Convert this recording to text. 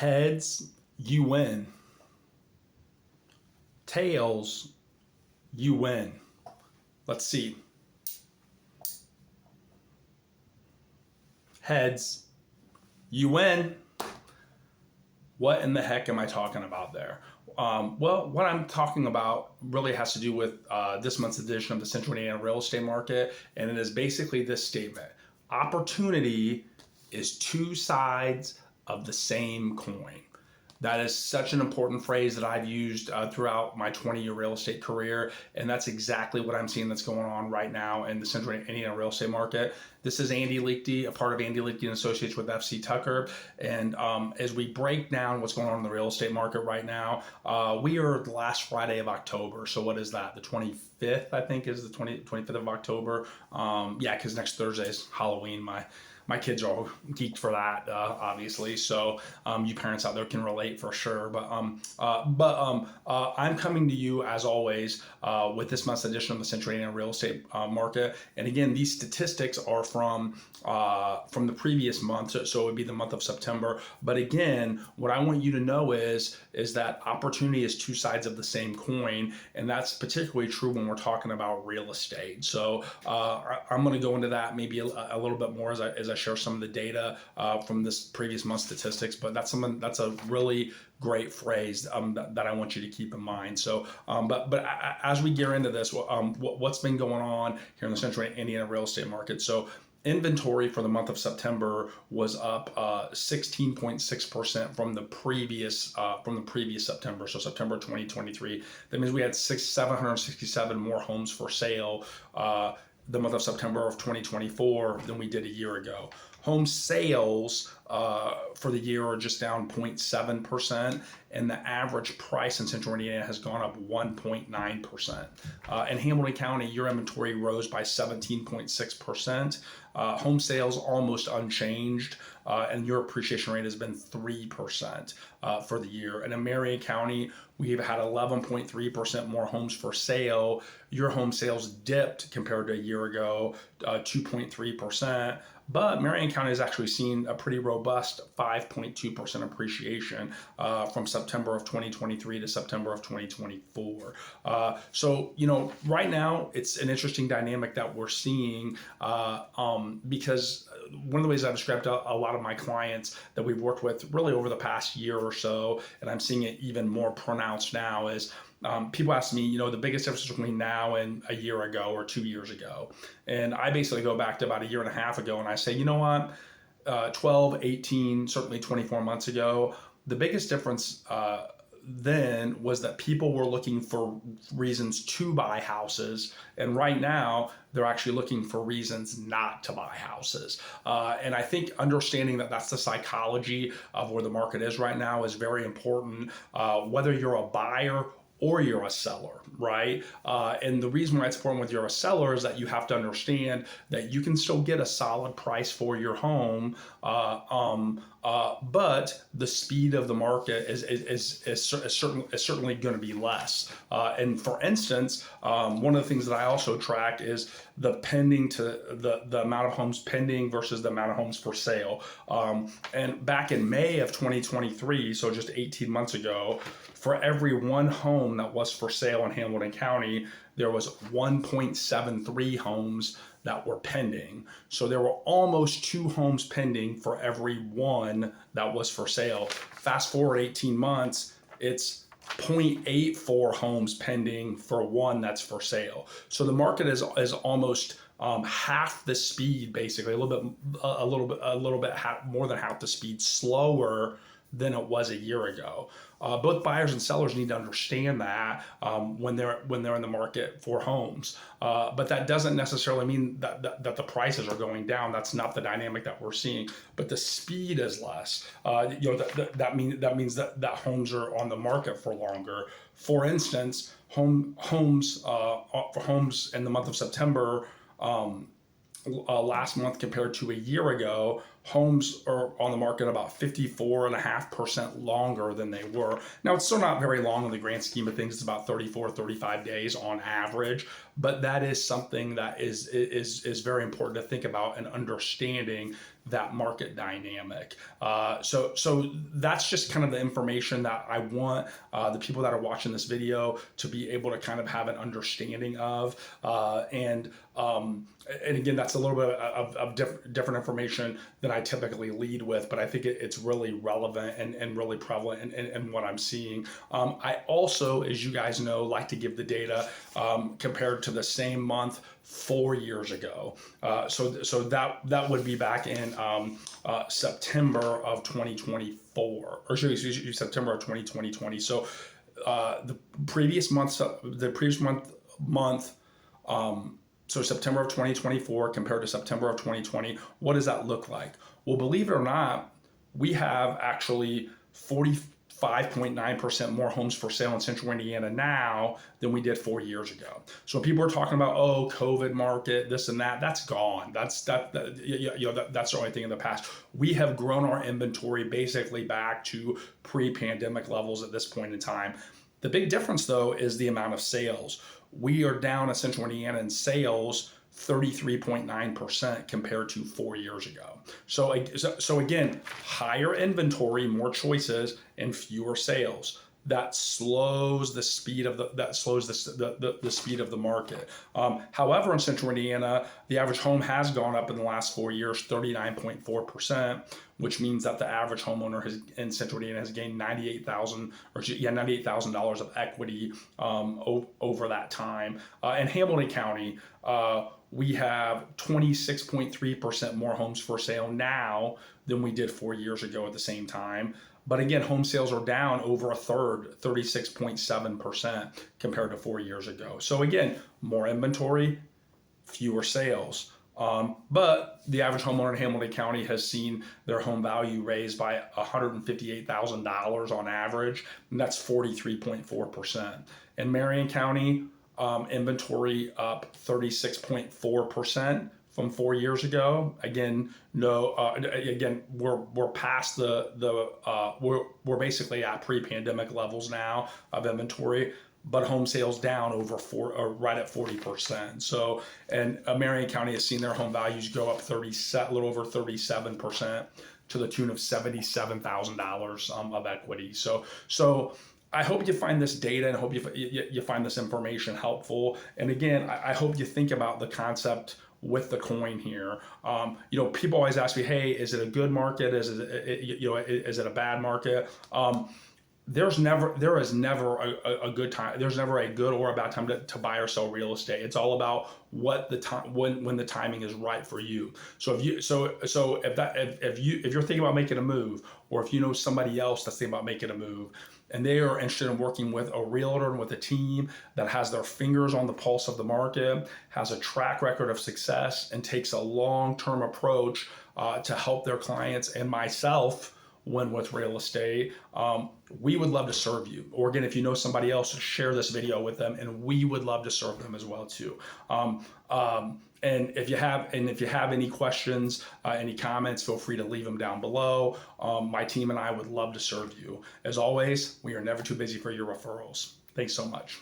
Heads, you win. Tails, you win. Let's see. Heads, you win. What in the heck am I talking about there? Well, what I'm talking about really has to do with this month's edition of the Central Indiana Real Estate Market, and it is basically this statement. Opportunity is two sides of the same coin. That is such an important phrase that I've used throughout my 20-year real estate career, and that's exactly what I'm seeing that's going on right now in the Central Indiana real estate market. This is Andy Liechty, a part of Andy Liechty and Associates with FC Tucker, and as we break down what's going on in the real estate market right now, we are the last Friday of October. So what is that? The 25th, I think, is the 25th of October. Yeah, because next Thursday is Halloween. My kids are all geeked for that, obviously. So you parents out there can relate for sure. But I'm coming to you as always with this month's edition of the Central Indiana Real Estate Market. And again, these statistics are from the previous month, so it would be the month of September. But again, what I want you to know is that opportunity is two sides of the same coin, and that's particularly true when we're talking about real estate. So I'm going to go into that maybe a little bit more as I share some of the data from this previous month's statistics, but that's a really great phrase that I want you to keep in mind. So, but as we get into this, what's been going on here in the Central Indiana real estate market? So, inventory for the month of September was up 16.6% from the previous September, so September 2023. That means we had 767 more homes for sale the month of September of 2024 than we did a year ago. Home sales for the year are just down 0.7%, and the average price in Central Indiana has gone up 1.9%. In Hamilton County, your inventory rose by 17.6%. Home sales almost unchanged, and your appreciation rate has been 3% for the year. And in Marion County, we've had 11.3% more homes for sale. Your home sales dipped compared to a year ago, 2.3%. But Marion County has actually seen a pretty robust 5.2% appreciation from September of 2023 to September of 2024. So, right now it's an interesting dynamic that we're seeing because one of the ways I've described a lot of my clients that we've worked with really over the past year or so, and I'm seeing it even more pronounced now, is people ask me, the biggest difference between now and a year ago or 2 years ago. And I basically go back to about a year and a half ago and I say, 12, 18, certainly 24 months ago, the biggest difference then was that people were looking for reasons to buy houses, and right now they're actually looking for reasons not to buy houses. And I think understanding that that's the psychology of where the market is right now is very important, whether you're a buyer or you're a seller, right? And the reason why it's important when you're a seller is that you have to understand that you can still get a solid price for your home, but the speed of the market is certainly going to be less. And for instance, one of the things that I also track is the amount of homes pending versus the amount of homes for sale. And back in May of 2023, so just 18 months ago, for every one home that was for sale in Hamilton County, there was 1.73 homes that were pending. So there were almost 2 homes pending for every one that was for sale. Fast forward 18 months, it's 0.84 homes pending for one that's for sale. So the market is almost half the speed, basically, a little bit more than half the speed slower than it was a year ago. Both buyers and sellers need to understand that when they're in the market for homes. But that doesn't necessarily mean that the prices are going down. That's not the dynamic that we're seeing. But the speed is less. That means that homes are on the market for longer. For instance, homes in the month of September. Last month compared to a year ago, homes are on the market about 54.5% longer than they were. Now, it's still not very long in the grand scheme of things. It's about 34, 35 days on average. but that is something that is very important to think about and understanding that market dynamic. So that's just kind of the information that I want the people that are watching this video to be able to kind of have an understanding of. And again, that's a little bit of different information than I typically lead with, but I think it's really relevant and really prevalent in what I'm seeing. I also, as you guys know, like to give the data compared to the same month 4 years ago. So that would be back in September of 2024, or excuse me, September of 2020. So the previous month, so September of 2024 compared to September of 2020, what does that look like? Well, believe it or not, we have actually 45.9% more homes for sale in Central Indiana now than we did 4 years ago. So when people are talking about, oh, COVID market, this and that, that's gone. That's the only thing in the past. We have grown our inventory basically back to pre-pandemic levels at this point in time. The big difference, though, is the amount of sales. We are down in Central Indiana in sales 33.9% compared to 4 years ago. So again, higher inventory, more choices, and fewer sales. That slows the speed of the speed of the market. However, in Central Indiana, the average home has gone up in the last 4 years, 39.4%, which means that the average homeowner in Central Indiana has gained $98,000 of equity over that time. In Hamilton County, we have 26.3% more homes for sale now than we did 4 years ago at the same time. But again, home sales are down over a third, 36.7% compared to 4 years ago. So again, more inventory, fewer sales. But the average homeowner in Hamilton County has seen their home value raised by $158,000 on average, and that's 43.4%. In Marion County, inventory up 36.4% from 4 years ago. Again, we're past we're basically at pre-pandemic levels now of inventory, but home sales down right at 40%. So, and Marion County has seen their home values go up a little over 37% to the tune of $77,000 of equity. So I hope you find this data and hope you find this information helpful. And again, I hope you think about the concept with the coin here. People always ask me, hey, is it a good market? Is it a bad market? There is never a good time. There's never a good or a bad time to buy or sell real estate. It's all about what the time when the timing is right for you. So if you're thinking about making a move, or if you know somebody else that's thinking about making a move, and they are interested in working with a realtor and with a team that has their fingers on the pulse of the market, has a track record of success, and takes a long-term approach to help their clients and myself win with real estate, we would love to serve you. Or again, if you know somebody else, share this video with them, and we would love to serve them as well too. And if you have any questions, any comments, feel free to leave them down below. My team and I would love to serve you. As always, we are never too busy for your referrals. Thanks so much.